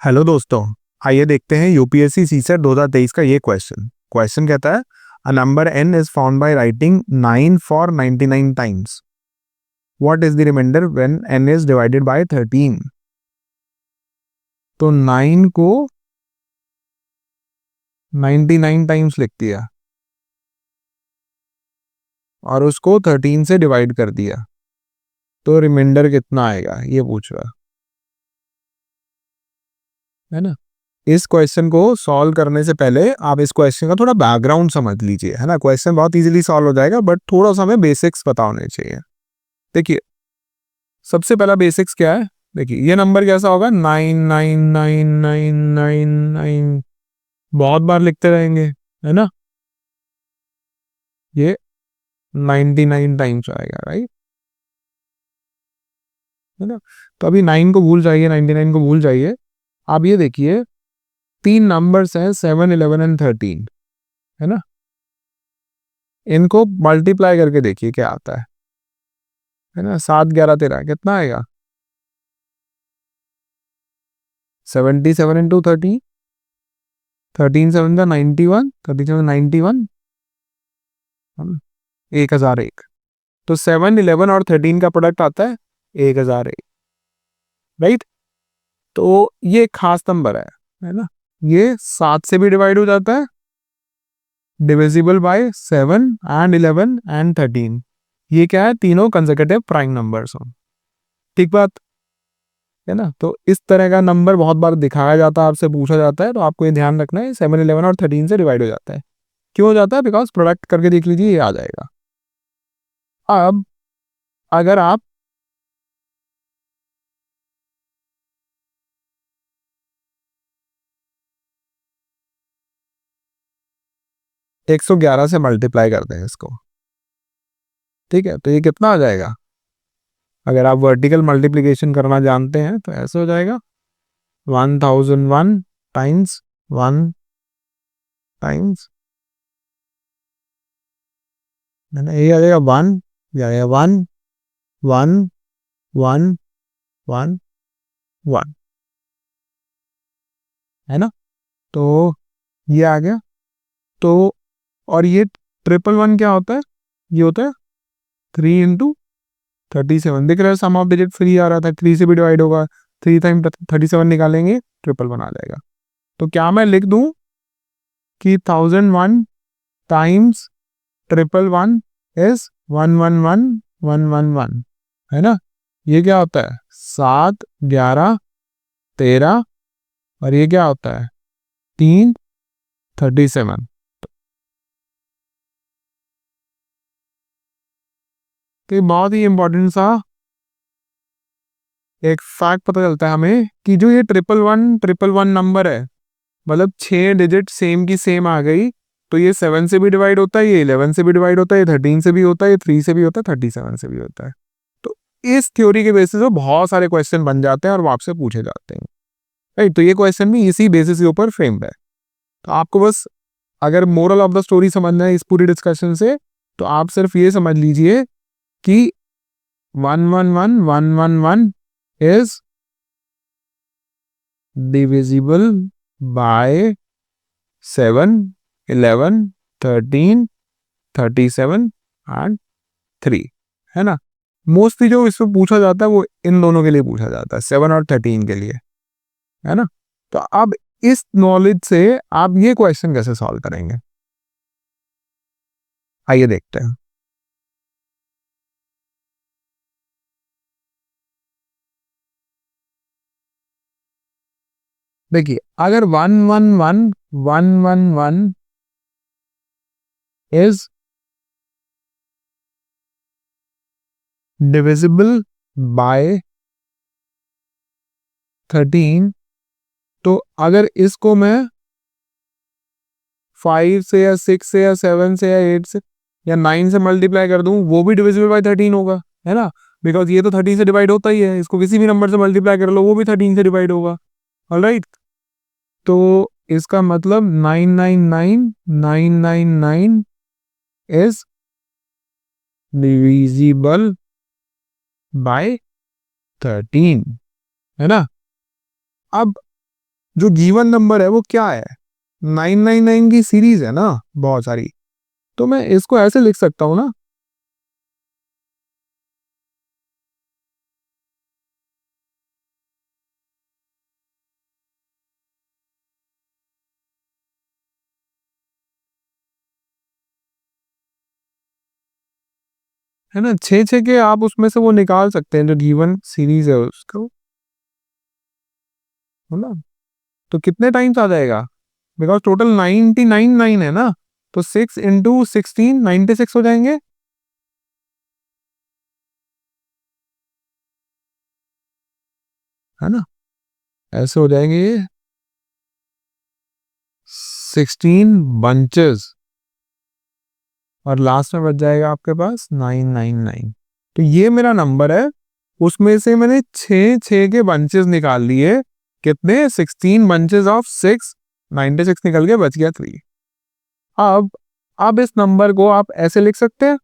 Hello दोस्तों, आइए देखते हैं यूपीएससी सीसेट 2023 का ये क्वेश्चन। क्वेश्चन कहता है a number n is found by writing 9 for 99 times. What is the remainder when n is divided by 13? तो 9 को 99 टाइम्स लिख दिया और उसको 13 से डिवाइड कर दिया, तो रिमाइंडर कितना आएगा ये पूछ रहा है ना। इस क्वेश्चन को सॉल्व करने से पहले आप इस क्वेश्चन का थोड़ा बैकग्राउंड समझ लीजिए, है ना। क्वेश्चन बहुत इजीली सॉल्व हो जाएगा, बट थोड़ा सा हमें बेसिक्स पता होने चाहिए। देखिए, सबसे पहला बेसिक्स क्या है। देखिए, ये नंबर कैसा होगा, 999999। बहुत बार लिखते रहेंगे, है ना। ये 99 टाइम्स आएगा, राइट, है ना। तो अभी 9 को भूल जाइए, 99 को भूल जाइए। आप ये देखिए, तीन नंबर्स हैं 7, 11 एंड 13, है ना। इनको मल्टीप्लाई करके देखिए क्या आता है ना। 7, 11, 13 कितना आएगा, 77 इंटू 13, 13 7 का 91, 37 91, 1001। तो 7, 11 और 13 का प्रोडक्ट आता है 1001, राइट। तो ये खास नंबर है ना। ये 7 से भी डिवाइड हो जाता है, डिविजिबल बाय 7 एंड 11 एंड 13। ये क्या है, तीनों कंसेक्यूटिव प्राइम नंबर्स हो, ठीक बात है ना। तो इस तरह का नंबर बहुत बार दिखाया जाता है, आपसे पूछा जाता है, तो आपको ये ध्यान रखना है 7, 11 और 13 से डिवाइड हो जाता है। क्यों हो जाता है, बिकॉज प्रोडक्ट करके देख लीजिए, ये आ जाएगा। अब अगर आप 111 से मल्टीप्लाई करते हैं इसको, ठीक है, तो ये कितना आ जाएगा। अगर आप वर्टिकल मल्टीप्लिकेशन करना जानते हैं तो ऐसे हो जाएगा 1001 टाइम्स 1 टाइम्स, है ना। ये आ जाएगा 1, ये आ जाएगा 1 1 1 1 1, है ना। तो ये आ गया। तो और ये 111 क्या होता है, ये होता है 3 इंटू 37। दिख रहा है, सम ऑफ डिजिट 3 आ रहा था, 3 से भी डिवाइड होगा। 3 टाइम 37 निकालेंगे, 111 आ जाएगा। तो क्या मैं लिख दूं कि 1001 टाइम्स 111 इज 111111, है ना। ये क्या होता है, 7, 11, 13, और ये क्या होता है 3, 37। तो ये बहुत ही इंपॉर्टेंट सा एक फैक्ट पता चलता है हमें कि जो ये 11111 नंबर है, मतलब 6 डिजिट सेम की सेम आ गई, तो ये 7 से भी डिवाइड होता है, ये 11 से भी डिवाइड होता है, ये 13 से भी होता है, ये 3 से भी होता है, 37 से भी होता है। तो इस थ्योरी के बेसिस पे बहुत सारे क्वेश्चन बन जाते हैं और वो आपसे पूछे जाते हैं, राइट। तो ये क्वेश्चन भी इसी बेसिस के ऊपर फ्रेम्ड है। तो आपको बस, अगर मोरल ऑफ द स्टोरी समझना है इस पूरी डिस्कशन से, तो आप सिर्फ ये समझ लीजिए कि 111111 इज डिविजिबल बाय 7, 11, 13, 37 एंड 3, है ना। मोस्टली जो इसमें पूछा जाता है वो इन दोनों के लिए पूछा जाता है, 7 और 13 के लिए, है ना। तो अब इस नॉलेज से आप ये क्वेश्चन कैसे सॉल्व करेंगे, आइए देखते हैं। देखिए, अगर 111111 इज डिविजिबल बाय 13, तो अगर इसको मैं 5 से या 6 से या 7 से या 8 से या 9 से मल्टीप्लाई कर दूं, वो भी डिविजिबल बाय 13 होगा, है ना। बिकॉज ये तो 13 से डिवाइड होता ही है, इसको किसी भी नंबर से मल्टीप्लाई कर लो, वो भी 13 से डिवाइड होगा, ऑलराइट। तो इसका मतलब 999999 इज डिविजिबल बाय 13, है ना। अब जो गिवन नंबर है वो क्या है, 999 की सीरीज है ना बहुत सारी, तो मैं इसको ऐसे लिख सकता हूं ना, है ना, 6 6 के आप उसमें से वो निकाल सकते हैं जो गिवन सीरीज है उसको, है ना। तो कितने टाइम्स आ जाएगा, बिकॉज टोटल 999 है ना, तो 6 × 16 96 हो जाएंगे, है ना, ऐसे हो जाएंगे ये 16 बंचेस, और लास्ट में बच जाएगा आपके पास 999। तो ये मेरा नंबर है, उसमें से मैंने 6 6 के बंचेस निकाल लिए, कितने, 16 बंचेस ऑफ 6, 96 निकल के बच गया 3। अब इस नंबर को आप ऐसे लिख सकते हैं,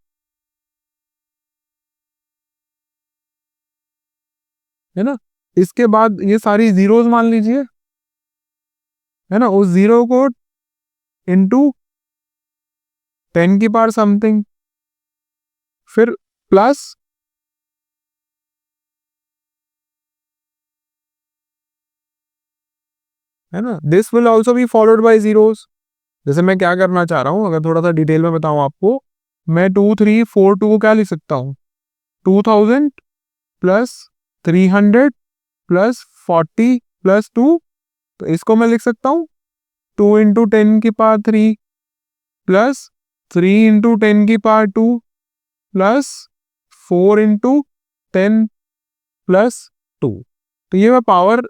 है ना। इसके बाद ये सारी जीरोस मान लीजिए, है ना, उस जीरो को इनटू 10 की पावर समथिंग, फिर प्लस, है ना, this will also be followed by zeros. जैसे मैं क्या करना चाह रहा हूं, अगर थोड़ा सा डिटेल में बताऊं आपको, मैं 2342 को क्या लिख सकता हूं, 2000 प्लस 300 प्लस 40 प्लस 2, तो इसको मैं लिख सकता हूँ 2 × 10 की पावर 3 प्लस 3 × 10 की पावर 2 प्लस 4 × 10 प्लस 2। तो ये मैं पावर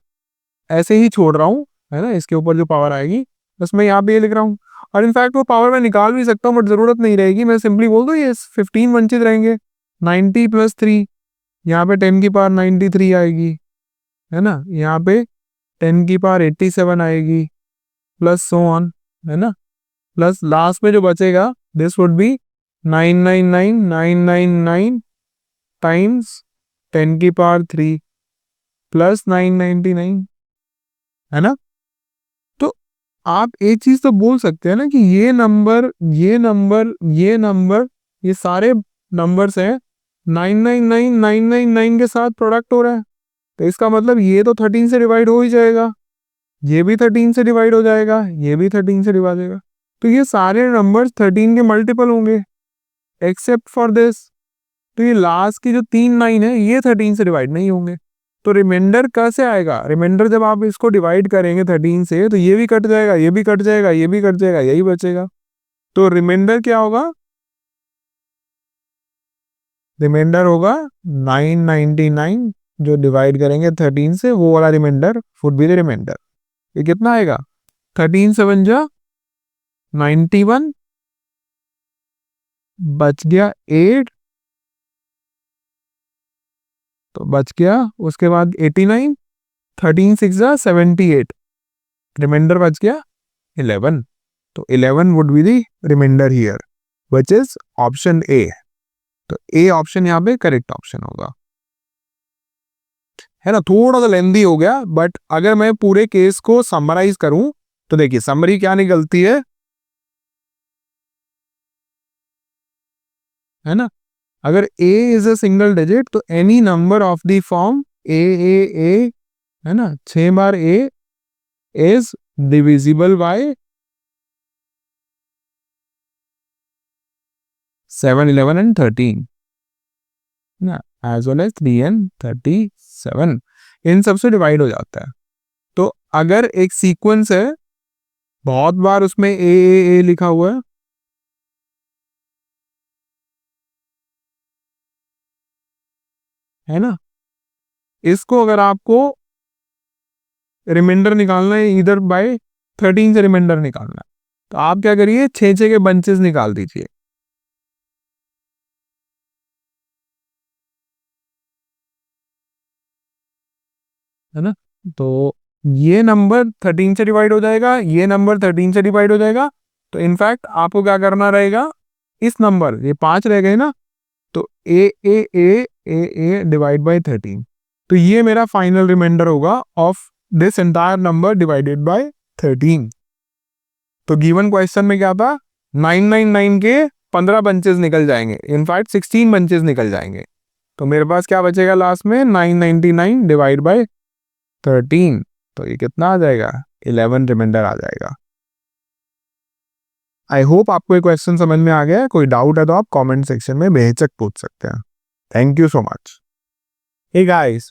ऐसे ही छोड़ रहा हूँ, है ना, इसके ऊपर जो पावर आएगी बस मैं यहाँ पे ये लिख रहा हूँ। और इनफैक्ट वो पावर मैं निकाल भी सकता हूँ, बट जरूरत नहीं रहेगी, मैं सिंपली बोल दूँ ये 15 वंचित रहेंगे, 90 प्लस 3, यहाँ पे 10 की पावर 93 आएगी, है ना, यहाँ पे 10 की पावर 87 आएगी, प्लस सो ऑन, है ना, प्लस लास्ट में जो बचेगा दिस वुड बी 999999 टाइम्स 10 की पावर 3 प्लस 999, है ना। तो आप एक चीज तो बोल सकते हैं ना कि ये नंबर, ये नंबर, ये नंबर, ये सारे नंबर्स हैं 999999 के साथ प्रोडक्ट हो रहा है, तो इसका मतलब ये तो 13 से डिवाइड हो ही जाएगा, ये भी 13 से डिवाइड हो जाएगा, ये भी 13 से डिवाइड हो जाएगा, तो ये सारे नंबर्स 13 के मल्टीपल होंगे एक्सेप्ट फॉर दिस। तो ये लास्ट की जो 3 9 है ये 13 से डिवाइड नहीं होंगे। तो रिमाइंडर कैसे आएगा, रिमाइंडर जब आप इसको डिवाइड करेंगे 13 से, तो ये भी कट जाएगा, ये भी कट जाएगा, ये भी कट जाएगा, यही बचेगा। तो रिमाइंडर क्या होगा, रिमाइंडर होगा 999, जो डिवाइड करेंगे 13 से, वो वाला remainder would be the remainder. ये कितना आएगा, 13 7 जा 91, बच गया 8, तो बच गया उसके बाद 89, 13 6 जा 78, रिमाइंडर बच गया 11। तो 11 would be the remainder here, which is option A. तो ए ऑप्शन यहाँ पे करेक्ट ऑप्शन होगा, है ना। थोड़ा सा लेंदी हो गया, बट अगर मैं पूरे केस को समराइज करूं तो देखिए समरी क्या निकलती है ना। अगर a is a single digit, तो any number of the form A, है ना, 6 बार a is divisible by 7 11 and 13, ना, एज वेल एज 3 एंड 37, इन सब से डिवाइड हो जाता है। तो अगर एक सीक्वेंस है, बहुत बार उसमें ए लिखा हुआ है ना, इसको अगर आपको रिमाइंडर निकालना है इधर बाय 13 से रिमाइंडर निकालना है, तो आप क्या करिए 6 6 के बंचेस निकाल दीजिए, है ना। तो ये नंबर 13 से डिवाइड हो जाएगा, ये नंबर 13 से डिवाइड हो जाएगा। तो इनफैक्ट आपको क्या करना रहेगा, इस नंबर, ये 5 रह गए ना, तो ए डिवाइड बाय 13, तो ये मेरा फाइनल रिमाइंडर होगा of this entire number divided by 13। तो गिवन क्वेश्चन में क्या था, 999 के 15 बंचेस निकल जाएंगे, इनफैक्ट 16 बंचेस निकल जाएंगे। तो मेरे पास क्या बचेगा लास्ट में, 999 डिवाइड बाय 13। तो ये कितना आ जाएगा, 11 रिमाइंडर आ जाएगा। आई होप आपको ये क्वेश्चन समझ में आ गया है। कोई डाउट है तो आप कमेंट सेक्शन में बेहिचक पूछ सकते हैं। Thank you so much. Hey guys,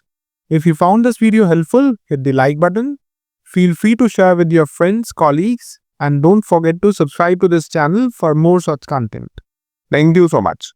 if you found this video helpful, hit the like button. Feel free to share with your friends, colleagues, and don't forget to subscribe to this channel for more such content. Thank you so much.